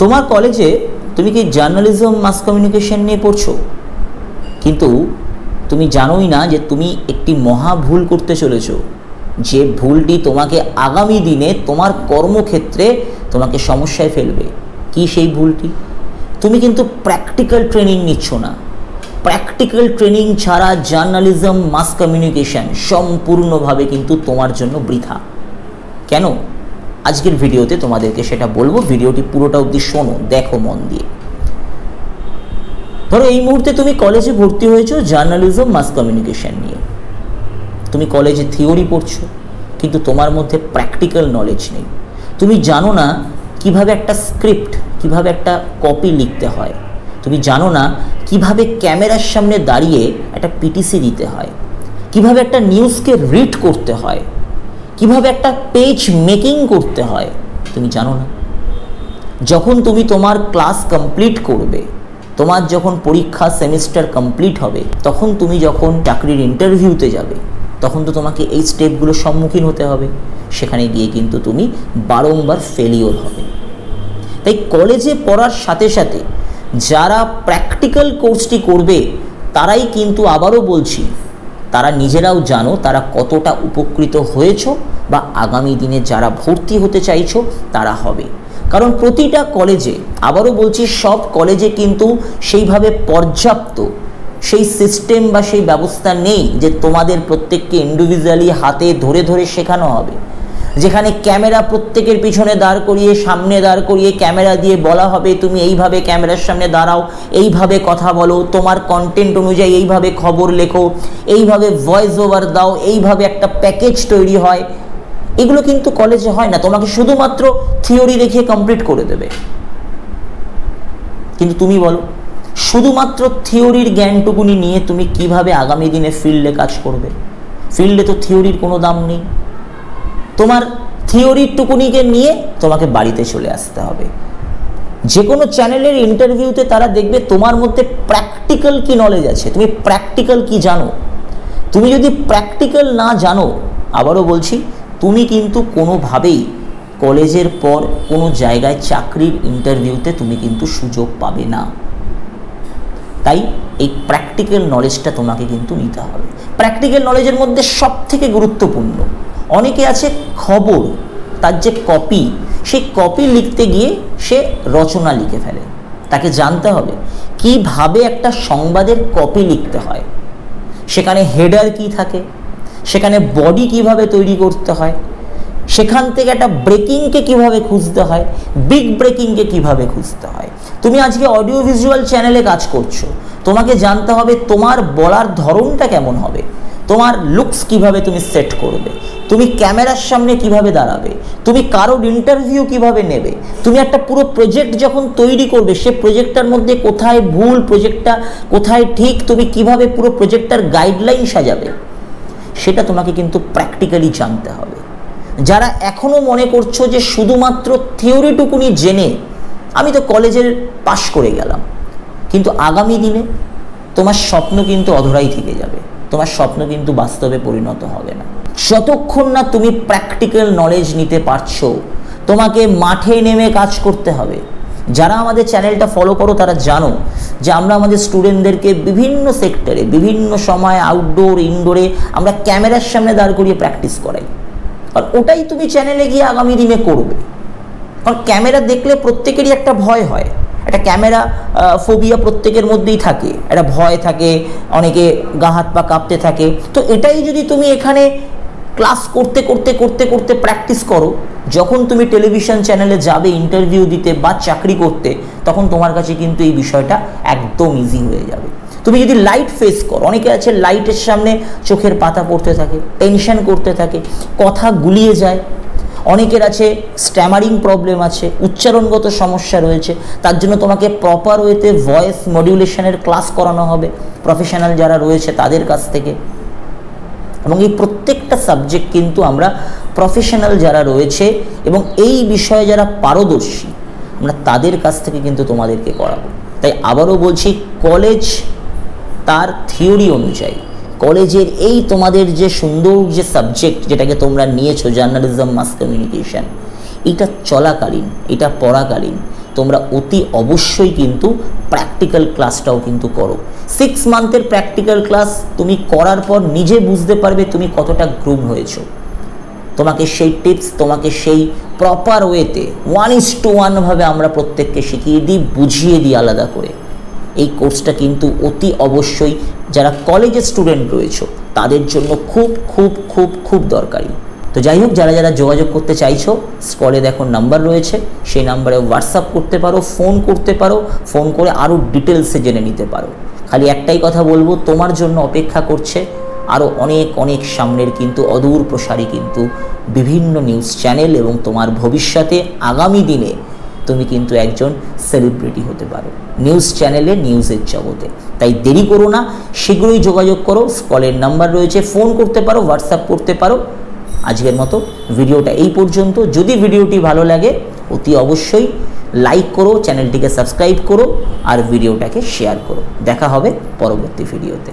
তোমার কলেজে তুমি কি জার্নালিজম মাস কমিউনিকেশন নিয়ে পড়ছো, কিন্তু তুমি জানোই না যে তুমি একটি মহা ভুল করতে চলেছো, যে ভুলটি তোমাকে আগামী দিনে তোমার কর্মক্ষেত্রে তোমাকে সমস্যায় ফেলবে। কি সেই ভুলটি? তুমি কিন্তু প্র্যাকটিক্যাল ট্রেনিং নিচ্ছ না। প্র্যাকটিক্যাল ট্রেনিং ছাড়া জার্নালিজম মাস কমিউনিকেশন সম্পূর্ণভাবে কিন্তু তোমার জন্য বৃথা। কেন? আজকের ভিডিওতে তোমাদেরকে সেটা বলবো। ভিডিওটি পুরোটা অবধি শোনো, দেখো মন দিয়ে। ধরো এই মুহূর্তে তুমি কলেজে ভর্তি হয়েছো জার্নালিজম মাস কমিউনিকেশন নিয়ে। তুমি কলেজে থিওরি পড়ছো, কিন্তু তোমার মধ্যে প্র্যাকটিক্যাল নলেজ নেই। তুমি জানো না কিভাবে একটা স্ক্রিপ্ট, কিভাবে একটা কপি লিখতে হয়। তুমি জানো না কিভাবে ক্যামেরার সামনে দাঁড়িয়ে একটা পিটিসি দিতে হয়, কিভাবে একটা নিউজকে রিড করতে হয়, কিভাবে একটা পেজ মেকিং করতে হয়। তুমি জানো না। যখন তুমি তোমার ক্লাস কমপ্লিট করবে, তোমার যখন পরীক্ষা সেমিস্টার কমপ্লিট হবে, তখন তুমি যখন চাকরির ইন্টারভিউতে যাবে, তখন তো তোমাকে এই স্টেপগুলোর সম্মুখীন হতে হবে। সেখানে গিয়ে কিন্তু তুমি বারংবার ফেলিওর হবে। তাই কলেজে পড়ার সাথে সাথে যারা প্র্যাকটিক্যাল কোর্সটি করবে, তারাই কিন্তু, আবারও বলছি, তারা নিজেরাও জানো তারা কতটা উপকৃত হয়েছো বা আগামী দিনে যারা ভর্তি হতে চাইছো তারা হবে। কারণ প্রতিটা কলেজে, আবারও বলছি, সব কলেজে কিন্তু সেইভাবে পর্যাপ্ত সেই সিস্টেম বা সেই ব্যবস্থা নেই যে তোমাদের প্রত্যেককে ইন্ডিভিজুয়ালি হাতে ধরে ধরে শেখানো হবে, যেখানে ক্যামেরা প্রত্যেকের পিছনে দাঁড় করিয়ে, সামনে দাঁড় করিয়ে ক্যামেরা দিয়ে বলা হবে তুমি এইভাবে ক্যামেরার সামনে দাঁড়াও, এইভাবে কথা বলো, তোমার কন্টেন্ট অনুযায়ী এইভাবে খবর লেখো, এইভাবে ভয়েস ওভার দাও, এইভাবে একটা প্যাকেজ তৈরি হয়। এগুলো কিন্তু কলেজে হয় না। তোমাকে শুধুমাত্র থিওরি দেখিয়ে কমপ্লিট করে দেবে। কিন্তু তুমি বলো, শুধুমাত্র থিওরির জ্ঞানটুকুনি নিয়ে তুমি কিভাবে আগামী দিনে ফিল্ডে কাজ করবে? ফিল্ডে তো থিওরির কোনো দাম নেই। তোমার থিওরির টুকুনিকে নিয়ে তোমাকে বাড়িতে চলে আসতে হবে। যে কোনো চ্যানেলের ইন্টারভিউতে তারা দেখবে তোমার মধ্যে প্র্যাকটিক্যাল কি নলেজ আছে, তুমি প্র্যাকটিক্যাল কি জানো। তুমি যদি প্র্যাকটিক্যাল না জানো, আবারও বলছি, তুমি কিন্তু কোনোভাবেই কলেজের পর কোনো জায়গায় চাকরির ইন্টারভিউতে তুমি কিন্তু সুযোগ পাবে না। তাই এই প্র্যাকটিক্যাল নলেজটা তোমাকে কিন্তু নিতে হবে। প্র্যাকটিক্যাল নলেজের মধ্যে সবথেকে গুরুত্বপূর্ণ, অনেকে আছে খবর, তার যে কপি, সেই কপি লিখতে গিয়ে সে রচনা লিখে ফেলে। তাকে জানতে হবে কিভাবে একটা সংবাদের কপি লিখতে হয়, সেখানে হেডার কি থাকে, সেখানে বডি কিভাবে তৈরি করতে হয়, সেখান থেকে একটা ব্রেকিংকে কিভাবে খুঁজতে হয়, বিগ ব্রেকিংকে কিভাবে খুঁজতে হয়। তুমি আজকে অডিও ভিজুয়াল চ্যানেলে কাজ করছো, তোমাকে জানতে হবে তোমার বলার ধরনটা কেমন হবে, তোমার লুকস কিভাবে তুমি সেট করবে, তুমি ক্যামেরার সামনে কিভাবে দাঁড়াবে, তুমি কারোর ইন্টারভিউ কিভাবে নেবে, তুমি একটা পুরো প্রজেক্ট যখন তৈরি করবে, সে প্রজেক্টটার মধ্যে কোথায় ভুল, প্রজেক্টটা কোথায় ঠিক, তুমি কিভাবে পুরো প্রজেক্টটার গাইডলাইন সাজাবে, সেটা তোমাকে কিন্তু প্র্যাকটিক্যালি জানতে হবে। যারা এখনও মনে করছো যে শুধুমাত্র থিওরিটুকুনি জেনে আমি তো কলেজের পাশ করে গেলাম, কিন্তু আগামী দিনে তোমার স্বপ্ন কিন্তু অধরাই থেকে যাবে, তোমার স্বপ্ন কিন্তু বাস্তবে পরিণত হবে না। যতক্ষণ না তুমি প্র্যাকটিক্যাল নলেজ নিতে পারছো, তোমাকে মাঠে নেমে কাজ করতে হবে। যারা আমাদের চ্যানেলটা ফলো করো তারা জানো যে আমরা আমাদের স্টুডেন্টদেরকে বিভিন্ন সেক্টরে, বিভিন্ন সময়, আউটডোর, ইনডোরে আমরা ক্যামেরার সামনে দাঁড় করিয়ে প্র্যাকটিস করাই। আর ওটাই তুমি চ্যানেলে গিয়ে আগামী দিনে করবে। কারণ ক্যামেরা দেখলে প্রত্যেকেরই একটা ভয় হয়, একটা ক্যামেরা ফোবিয়া প্রত্যেকের মধ্যেই থাকে, একটা ভয় থাকে, অনেকে গা হাত পা কাঁপতে থাকে। তো এটাই যদি তুমি এখানে ক্লাস করতে করতে করতে করতে প্র্যাকটিস করো, যখন তুমি টেলিভিশন চ্যানেলে যাবে ইন্টারভিউ দিতে বা চাকরি করতে, তখন তোমার কাছে কিন্তু এই বিষয়টা একদম ইজি হয়ে যাবে। তুমি যদি লাইট ফেস করো, অনেকে আছে লাইটের সামনে চোখের পাতা পড়তে থাকে, টেনশন করতে থাকে, কথা গুলিয়ে যায়। অনেকের আছে স্ট্যামারিং প্রবলেম আছে, উচ্চারণগত সমস্যা রয়েছে, তার জন্য তোমাকে প্রপার ওয়েতে ভয়েস মডিউলেশনের ক্লাস করানো হবে প্রফেশনাল যারা রয়েছে তাদের কাছ থেকে। এবং এই প্রত্যেকটা সাবজেক্ট কিন্তু আমরা প্রফেশনাল যারা রয়েছে এবং এই বিষয়ে যারা পারদর্শী, আমরা তাদের কাছ থেকে কিন্তু তোমাদেরকে করাবো। তাই আবারও বলছি, কলেজ তার থিওরি অনুযায়ী, কলেজের এই তোমাদের যে সুন্দর যে সাবজেক্ট যেটাকে তোমরা নিয়েছো জার্নালিজম মাস কমিউনিকেশন, এটা চলাকালীন, এটা পড়াকালীন তোমরা অতি অবশ্যই কিন্তু প্র্যাকটিক্যাল ক্লাসটাও কিন্তু করো। 6 মান্থের প্র্যাকটিক্যাল ক্লাস তুমি করার পর নিজে বুঝতে পারবে তুমি কতটা গ্রুম হয়েছো। তোমাকে সেই টিপস, তোমাকে সেই প্রপার ওয়েতে 1:1 ভাবে আমরা প্রত্যেককে শিখিয়ে দিই, বুঝিয়ে দিই আলাদা করে। এই কোর্সটা কিন্তু অতি অবশ্যই যারা কলেজের স্টুডেন্ট রয়েছে তাদের জন্য খুব খুব খুব খুব দরকারি। তো যাই হোক, যারা যারা যোগাযোগ করতে চাইছো, স্ক্রলে দেখো নাম্বার রয়েছে, সেই নাম্বারে হোয়াটসঅ্যাপ করতে পারো, ফোন করতে পারো, ফোন করে আরও ডিটেলসে জেনে নিতে পারো। খালি একটাই কথা বলবো, তোমার জন্য অপেক্ষা করছে আরও অনেক অনেক সামনের কিন্তু অদূর প্রসারী কিন্তু বিভিন্ন নিউজ চ্যানেল, এবং তোমার ভবিষ্যতে আগামী দিনে তুমি কিন্তু একজন সেলিব্রিটি হতে পারো নিউজ চ্যানেলে, নিউজের জগতে। তাই দেরি করো না, শীঘ্রই যোগাযোগ করো, স্কলের নাম্বার রয়েছে, ফোন করতে পারো, হোয়াটসঅ্যাপ করতে পারো। আজকের মতো ভিডিওটা এই পর্যন্ত। যদি ভিডিওটি ভালো লাগে অতি অবশ্যই লাইক করো, চ্যানেলটিকে সাবস্ক্রাইব করো আর ভিডিওটাকে শেয়ার করো। দেখা হবে পরবর্তী ভিডিওতে।